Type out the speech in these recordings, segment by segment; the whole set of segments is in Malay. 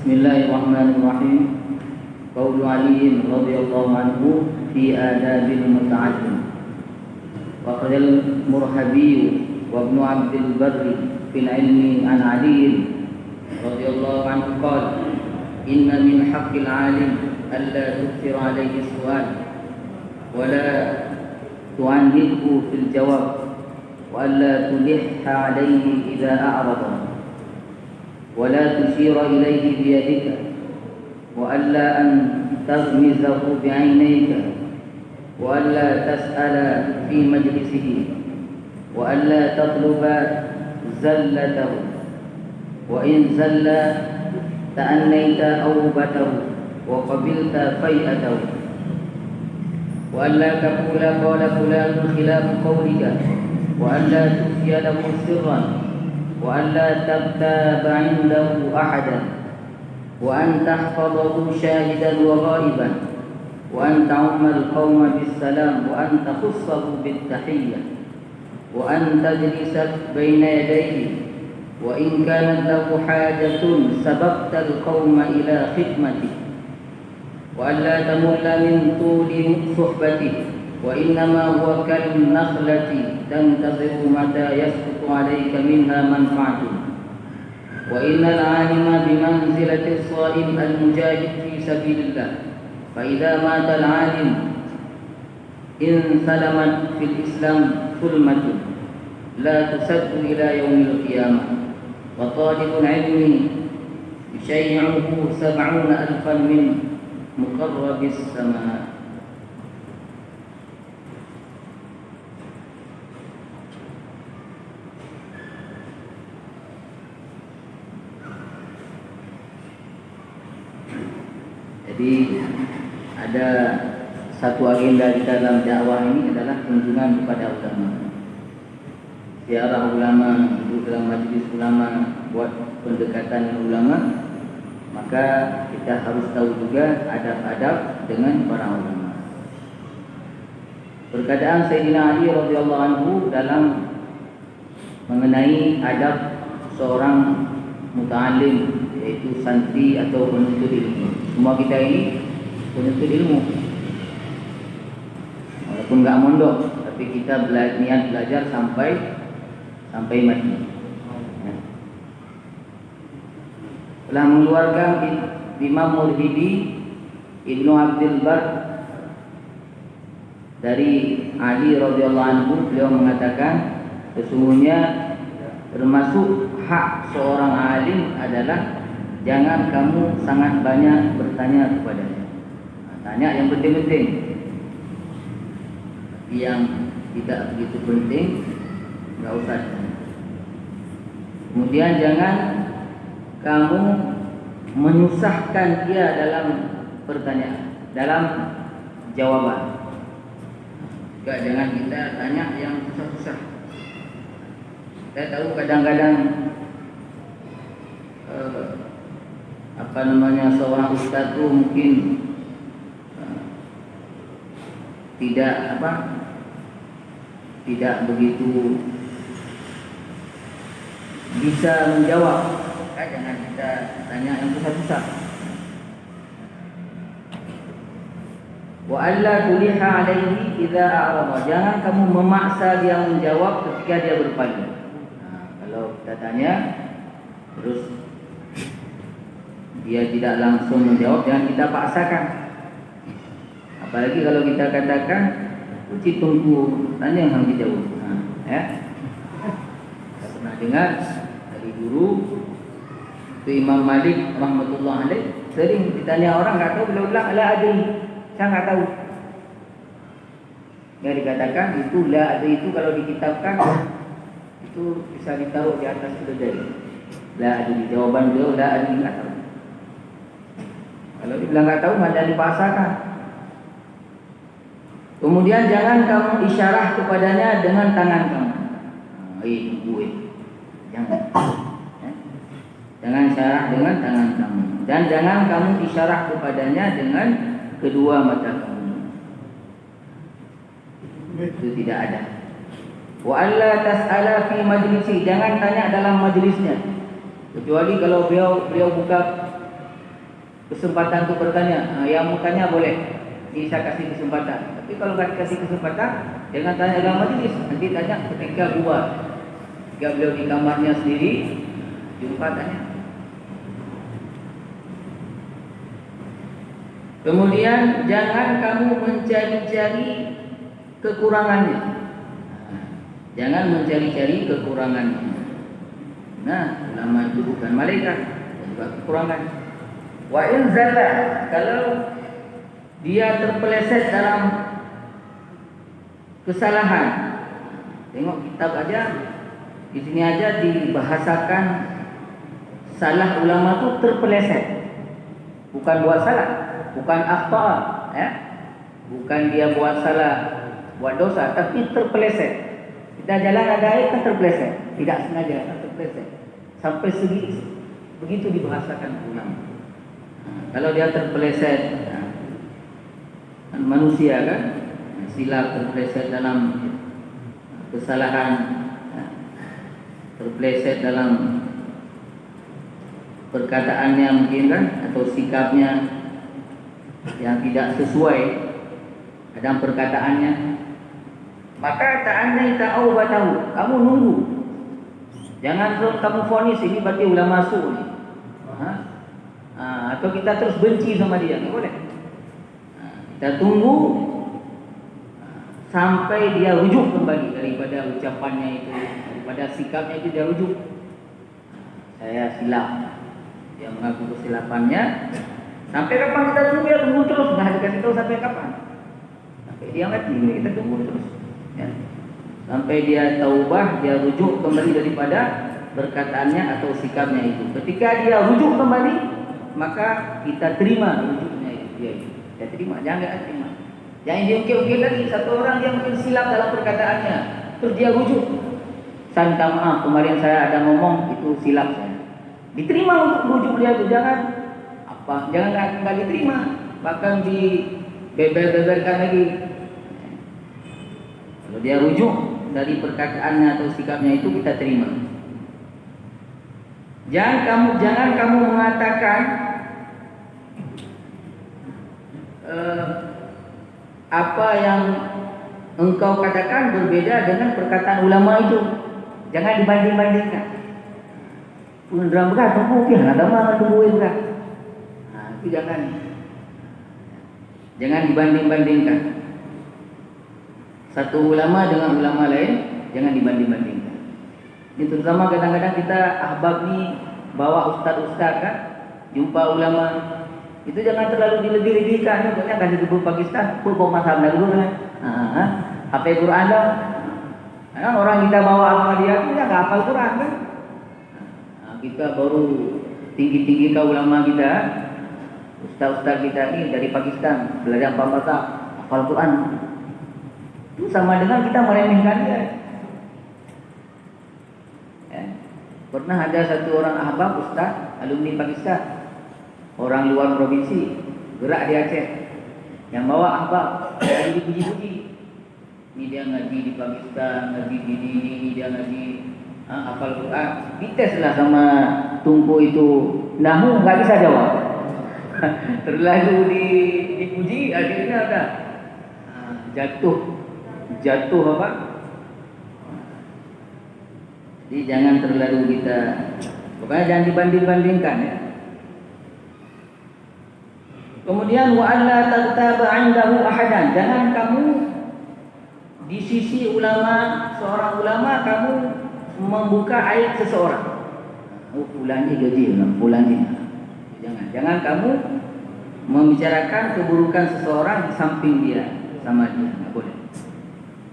Bismillahirrahmanirrahim. Qaulu Ali radhiyallahu anhu fi adabil muta'allim. Wa qala al-Murhabi wa Ibn Abdul Barri fil ilmi an Ali radhiyallahu anhu qala inna min haqqil 'alim alla tukthir 'alayhi as-su'al wa la tu'annidhu fil jawab wa alla tulihha 'alayhi idza a'rada ولا تشير إليه بيدك وألا أن تغمزه بعينيك وألا تسأل في مجلسه وألا تطلب زلته وإن زل تأنيت أوبته وقبلت فيئته وألا تقول قال فلان خلاف قولك وألا تخفي له سرا وألا تغتاب عنده أحدا وأن تحفظه شاهدا وغائبا وأن تعم القوم بالسلام وأن تخصه بالتحية وأن تجلس بين يديه وإن كانت له حاجة سبقت القوم إلى خدمته وألا تمل من طول صحبته وإنما هو كالنخلة تنتظر متى يسقط عليك منها منفعة وإن العالم بمنزلة الصائم المجاهد في سبيل الله فإذا مات العالم انسلمت في الإسلام ثلمة لا تسد إلى يوم القيامة وطالب العلم يشيعه 70,000 من مقرب السماء. Jadi ada satu agenda kita dalam dakwah ini adalah kunjungan kepada ulama. Ziarah ulama, duduk dalam majlis ulama, buat pendekatan dengan ulama. Maka kita harus tahu juga adab-adab dengan para ulama. Perkataan Sayyidina Ali radhiyallahu anhu dalam mengenai adab seorang muta'allim, yaitu santri atau penuntut ilmu. Semua kita ini penuntut ilmu, walaupun nggak mondok, tapi kita niat belajar sampai mati. Telah mengeluarkan Imam Murhidi Ibnu Abdul Bar dari Ali radhiyallahu anhu, beliau mengatakan sesungguhnya termasuk hak seorang alim adalah jangan kamu sangat banyak bertanya kepadanya. Tanya yang penting-penting. Tapi yang tidak begitu penting enggak usah. Kemudian jangan kamu menyusahkan dia dalam pertanyaan, dalam jawaban. Juga jangan kita tanya yang susah-susah. Saya tahu kadang-kadang seorang ustaz itu mungkin tidak begitu bisa menjawab. Jangan kita tanya yang susah-susah. Wa alla tuliha alaihi idza a'rada. Jangan kamu memaksa dia menjawab ketika dia berpaling. Kalau kita tanya terus dia tidak langsung menjawab, jangan kita paksakan. Apalagi kalau kita katakan, "Uci tunggu, tanya yang dijawab." Saya pernah dengar dari guru itu Imam Malik rahmatullah alaih, sering ditanya orang nggak tahu, beliau bilang la adri, saya nggak tahu. Yang dikatakan itu la adri itu kalau dikitabkan itu bisa ditaruh di atas keledai. La adri, jawaban beliau la adri, nggak tahu. Kalau dibilang nggak tahu, jangan dipaksakan. Kemudian jangan kamu isyarah kepadanya dengan tangan kamu. Jangan isyarah dengan tangan kamu. Dan jangan kamu isyarah kepadanya dengan kedua mata kamu. Itu tidak ada. Wa alla tas'ala fi majlisi, jangan tanya dalam majlisnya. Kecuali kalau beliau buka kesempatan untuk bertanya. Yang mau tanya boleh. Ini saya kasih kesempatan. Tapi kalau nggak dikasih kesempatan, jangan tanya dalam majlis. Nanti tanya ketika keluar. Jika beliau di kamarnya sendiri, jumpa tanya. Kemudian jangan kamu mencari-cari kekurangannya. Jangan mencari-cari kekurangannya. Nah, ulama itu bukan malaikat, juga kekurangan. Wa in zalla, kalau dia terpeleset dalam kesalahan. Tengok kitab aja, di sini aja dibahasakan salah ulama itu terpeleset. Bukan buat salah, bukan akhta, ya. Bukan dia buat salah, buat dosa, tapi terpeleset. Kita jalan ada air kan terpeleset, tidak sengaja kan terpeleset. Sampai begitu dibahasakan ulama. Kalau dia terpeleset, manusia kan silap, terpeleset dalam kesalahan, terpeleset dalam perkataannya mungkin kan, atau sikapnya yang tidak sesuai dalam perkataannya, maka ta'anni ta'awbatahu, kamu nunggu. Jangan terus kamu vonis ini berarti ulama masuk nih. Atau kita terus benci sama dia, nggak boleh. Kita tunggu sampai dia rujuk kembali daripada ucapannya itu, daripada sikapnya itu dia rujuk. Saya silap, dia mengaku kesilapannya. Sampai kapan kita tunggu? Ya tunggu terus, nggak dikasih tahu sampai kapan. Sampai dia mati, kita tunggu terus. Ya. Sampai dia taubah, dia rujuk kembali daripada perkataannya atau sikapnya itu. Ketika dia rujuk kembali, maka kita terima rujuknya itu. Dia itu. Ya terima, jangan terima. Jangan diungkit-ungkit lagi. Satu orang yang mungkin silap dalam perkataannya, terus dia rujuk. Saya minta maaf, kemarin saya ada ngomong itu silap saya. Diterima untuk rujuk dia itu, jangan nggak diterima, bahkan dibeber-beberkan lagi. Kalau dia rujuk dari perkataannya atau sikapnya itu kita terima. Jangan kamu mengatakan apa yang engkau katakan berbeda dengan perkataan ulama itu. Jangan dibanding-bandingkan. Dalam berat mungkin agama tungguin berat. Itu jangan dibanding-bandingkan. Satu ulama dengan ulama lain jangan dibanding-bandingkan. Ini terutama kadang-kadang kita ahbab ni bawa ustaz-ustaz kan, jumpa ulama. Itu jangan terlalu dilebih-lebihkan. Contohnya kasih ke Pakistan, pun bawa mazhab dulu kan. Hafal Quran dah. Orang kita bawa sama dia, dia nggak hafal Quran kan. Kita baru tinggi-tinggi ke ulama kita, ustaz-ustaz kita ini dari Pakistan, belajar mazhab, hafal Quran. Itu sama dengan kita meremehkan dia. Ya. Pernah ada satu orang ahbab ustaz, alumni Pakistan. Orang luar provinsi, gerak di Aceh, yang bawa ahbab, yang dipuji-puji. Ini dia ngaji di Pakistan, ngaji di ini dia ngaji hafal Quran. Diteslah sama Tunku itu, nahu nggak bisa jawab. Terlalu dipuji, akhirnya ada jatuh apa? Jadi jangan terlalu kita, pokoknya jangan dibanding-bandingkan ya. Kemudian wa alla taghtaba 'indahu ahadan, jangan kamu di sisi seorang ulama kamu membuka aib seseorang. Fulan ni gaji, fulan ni. Jangan kamu membicarakan keburukan seseorang di samping dia, sama dia, enggak boleh.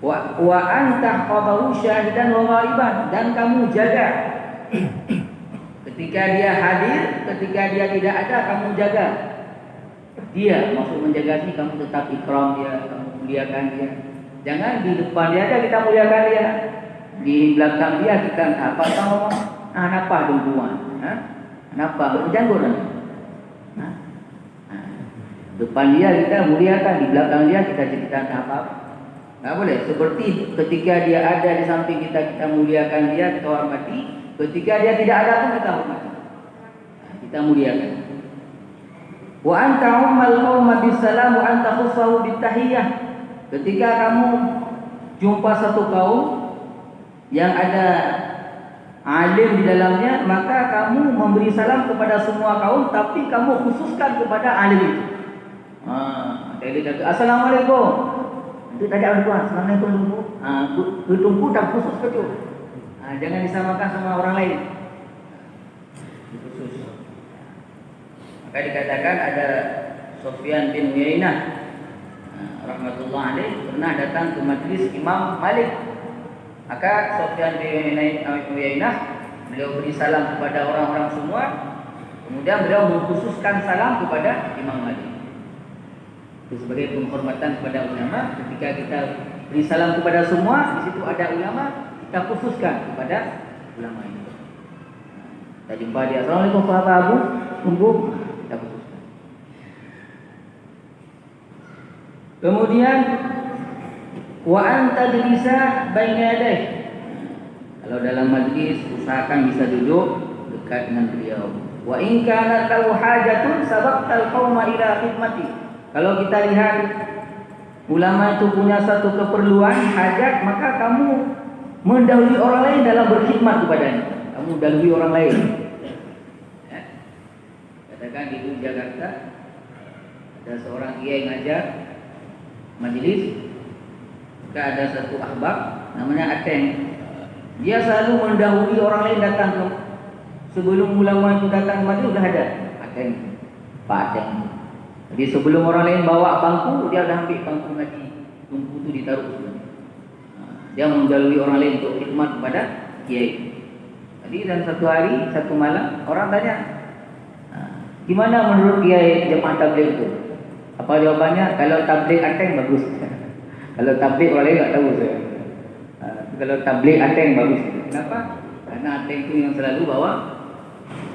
Wa anta qadahu syahidan wa ghaiban, dan kamu jaga ketika dia hadir, ketika dia tidak ada kamu jaga. Dia maksud menjaga ini kamu tetap ikram dia, kamu muliakan dia. Jangan di depan dia aja kita muliakan dia, di belakang dia kita apa ngomong, napa dungguan, napa berjanggut, depan dia kita muliakan, di belakang dia kita ceritakan apa, nggak boleh. Seperti ketika dia ada di samping kita, kita muliakan dia, kita hormati. Ketika dia tidak ada pun kita hormati, kita muliakan. Wa anta ummal qauma bisalam wa anta khussahu bitahiyah. Ketika kamu jumpa satu kaum yang ada alim di dalamnya, maka kamu memberi salam kepada semua kaum, tapi kamu khususkan kepada alim itu. Dia kata assalamualaikum. Itu tadi ada dua, assalamualaikum dulu. Tunggu tak khusus betul. Jangan disamakan sama orang lain. Khusus. Maka dikatakan ada Sufyan bin Uyainah rahmatullah alaih pernah datang ke majlis Imam Malik. Maka Sufyan bin Uyainah beliau beri salam kepada orang-orang semua. Kemudian beliau mengkhususkan salam kepada Imam Malik. Itu sebagai penghormatan kepada ulama. Ketika kita beri salam kepada semua, di situ ada ulama, kita khususkan kepada ulama ini. Kita jumpa dia, assalamualaikum Pak Abu, tunggu, kita khususkan. Kemudian wa anta jalisa baina yadayh. Kalau dalam majlis usahakan bisa duduk dekat dengan beliau. Wa in kana lahu hajatun sabaqtal qauma ila khidmati. Kalau kita lihat ulama itu punya satu keperluan, hajat, maka kamu mendahului orang lain dalam berkhidmat kepadanya. Kamu dahului orang lain. Katakan di Jakarta ada seorang kiai ngajar majlis. Maka ada satu ahbab namanya Ateng. Dia selalu mendahului orang lain datang ke sebelum ulama itu datang ke majlis sudah ada Ateng, Pak Ateng. Jadi sebelum orang lain bawa bangku, dia dah ambil bangku ngaji. Bangku itu ditaruh sebenarnya. Dia mendahului orang lain untuk khidmat kepada kiai. Jadi dalam satu hari, satu malam, orang tanya, gimana menurut kiai jemaah tabligh itu? Apa jawabannya? Kalau tabligh Ateng bagus. Kalau tabligh orang lain tak tahu saya. Kalau tabligh Ateng bagus. Kenapa? Karena Ateng itu yang selalu bawa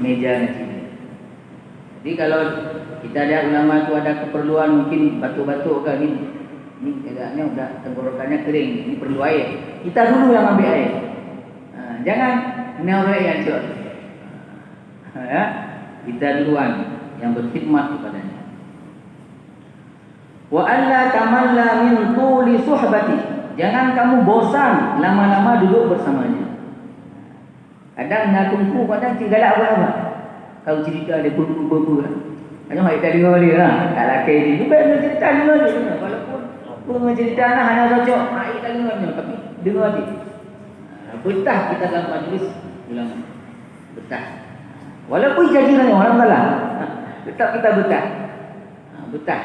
meja ngaji. Jadi kalau kita ada ulama itu ada keperluan mungkin batuk-batuk ke ini keadaannya udah tenggorokannya kering, ini perlu air. Kita dulu yang ambil air. Jangan orang yang cur. Kita duluan yang berkhidmat kepadanya. Wa alla tamalla min tuli suhbati. Jangan kamu bosan lama-lama duduk bersamanya. Kadang nak tunggu, kadang galak apa-apa. Kalau cerita dia berbu-berbu lah. Hanya mai tadi ngoli lah. Tak laki ni. Bukan cerita dengar je. Walaupun cerita nak hanya cocok. Mai tak dengar je. Tapi dengar je. Betah kita dalam majlis ulama. Betah. Walaupun jadi orang salah. Tetap kita betah. Betah.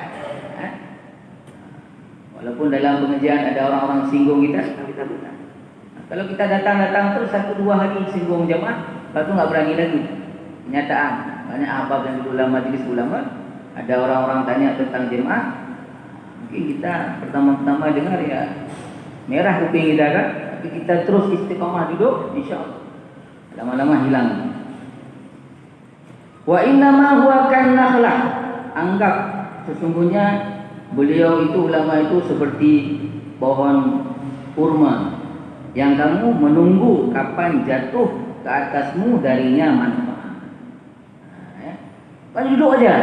Walaupun dalam pengajian ada orang-orang singgung kita betah. Kalau kita datang-datang terus 1-2 hari singgung jemaah, lepas tu tak berani lagi. Kenyataan, banyak ahbab yang duduk dalam majlis ulama, ada orang-orang tanya tentang jemaah, mungkin kita pertama-tama dengar ya merah kuping kita kan, tapi kita terus istiqamah duduk, insya-Allah lama-lama hilang. Wa innama huwa kan nakhlah. Anggap sesungguhnya beliau itu ulama itu seperti pohon kurma yang kamu menunggu kapan jatuh ke atasmu darinya manfaat. Kan duduk aja.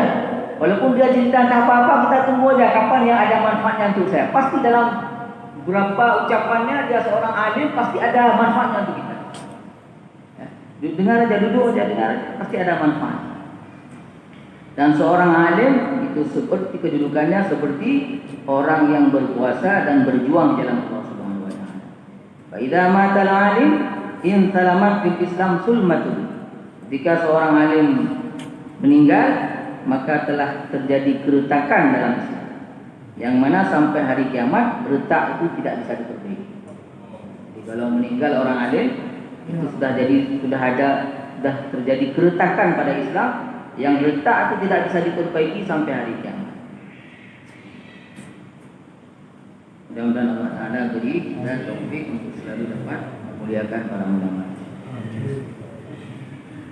Walaupun dia cerita tak apa-apa, kita tunggu aja kapan yang ada manfaatnya untuk saya. Pasti dalam beberapa ucapannya dia seorang alim, pasti ada manfaatnya untuk kita. Dengar aja, duduk aja, dengar aja, pasti ada manfaat. Dan seorang alim itu seperti kedudukannya seperti orang yang berpuasa dan berjuang dalam Allah Subhanahu wa taala. Fa idza matal alim in salamat fil Islam sulmatun. Jika seorang alim meninggal, maka telah terjadi keretakan dalam Islam. Yang mana sampai hari kiamat retak itu tidak bisa diperbaiki. Jadi kalau meninggal orang alim itu sudah terjadi keretakan pada Islam. Yang retak itu tidak bisa diperbaiki sampai hari kiamat. Mudah-mudahan Allah Ta'ala beri dan taufik untuk selalu dapat memuliakan para ulama.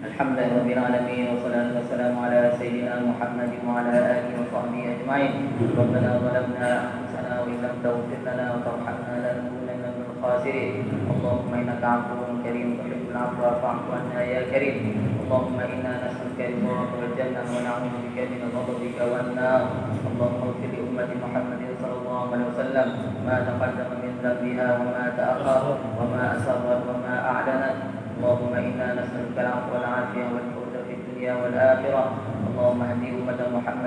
Alhamdulillahirabbil alamin wassalatu wassalamu ala sayyidina Muhammadin wa ala alihi wa sahbihi ajma'in. Rabbana zalamna anfusana wa illam taghfir lana wa tarhamna lanakunanna minal khasirin. Allahumma innaka 'afuwwun karim tuhibbul 'afwa fa'fu 'anna ya karim. اللهم إنا نسألك رضاك والجنة ونعوذ بك من غضبك والنار. اللهم اغفر لأمة محمد صلى الله عليه وسلم ما تقدم من ذنبها وما تأخر وما أسرت وما أعلنت. اللهم إنا نسألك العفو والعافية والفوز في الدنيا والآخرة. اللهم اهد أمة محمد